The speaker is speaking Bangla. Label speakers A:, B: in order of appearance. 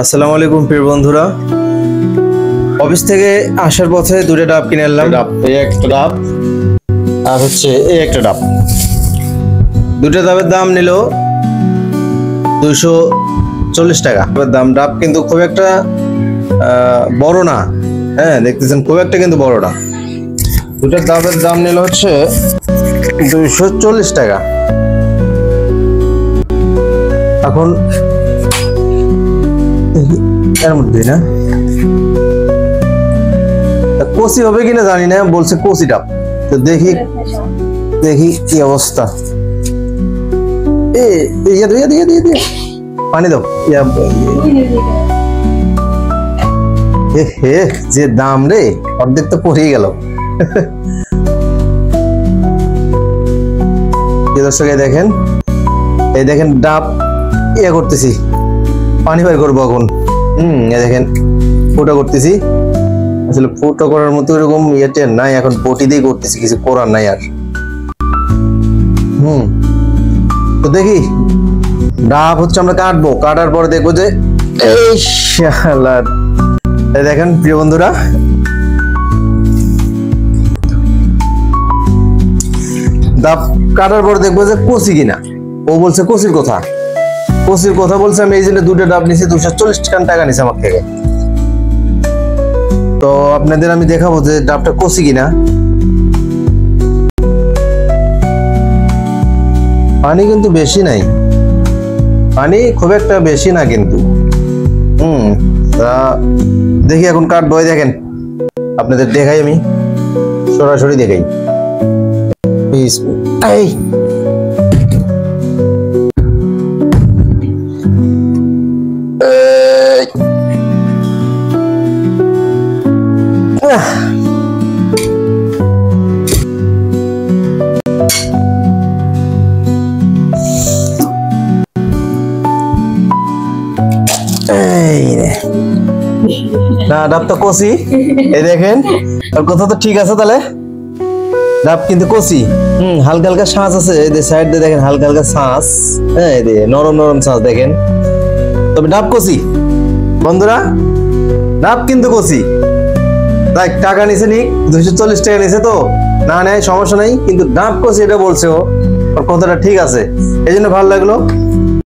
A: আসসালামু আলাইকুম প্রিয় বন্ধুরা, অফিস থেকে আসার পথে দুটো ডাব কিনে আনলাম। এই একটা ডাব আর হচ্ছে এই একটা ডাব। দুটো ডাবের দাম নিল 240 টাকা দাম। ডাব কিন্তু খুব একটা বড় না, হ্যাঁ দেখতেছেন খুব একটা কিন্তু বড় না। দুটো ডাবের দাম নিল হচ্ছে 240 টাকা। এখন এর মধ্যে না কচি হবে কিনা জানি না, বলছে কচি ডাব। তো দেখি দেখি কি অবস্থা। পানি দাও। হে যে দাম রে, অর্ধেক তো পড়ে গেল। দর্শক দেখেন, এই দেখেন ডাব করতেছি, পানি বের করবো এখন। দেখেন ফুটো করতেছি, আসলে ফুটো করার মতো এরকম ইয়েতে নাই, এখন বটি দিয়ে করতেছি, কিছু করার নাই আর। তো দেখি ডাব হচ্ছে আমরা কাটবো, কাটার পরে দেখবো যে এই শালার। দেখেন প্রিয় বন্ধুরা, ডাব কাটার পর দেখবো যে কচি কিনা। ও বলছে কচির কথা, কচির কথা বলছে। আমি এই জন্য দুটো ডাব নিছি, 240 টাকা নিছে আমার থেকে। তো আপনাদের আমি দেখাবো যে ডাবটা কচি কিনা। পানি কিন্তু বেশি নাই, পানি খুব একটা বেশি না কিন্তু। তা দেখি এখন কাটবো। দেখেন আপনাদের দেখাই, আমি সরাসরি দেখাই। এই না ডাব তো কচি, এই দেখেন। আর কথা তো ঠিক আছে, তাহলে ডাব কিন্তু কচি। হালকা হালকা শাঁস আছে, এই সাইড দিয়ে দেখেন হালকা হালকা শাঁস, হ্যাঁ এই নরম নরম শাঁস দেখেন। তবে ডাব কচি বন্ধুরা, ডাব কিন্তু কচি। দেখ টাকা নিছে নি, 240 টাকা নিছে। তো না নেয় সমস্যা নাই, কিন্তু ডাব কচি এটা বলছে ও, কথাটা ঠিক আছে, এই জন্য ভালো লাগলো।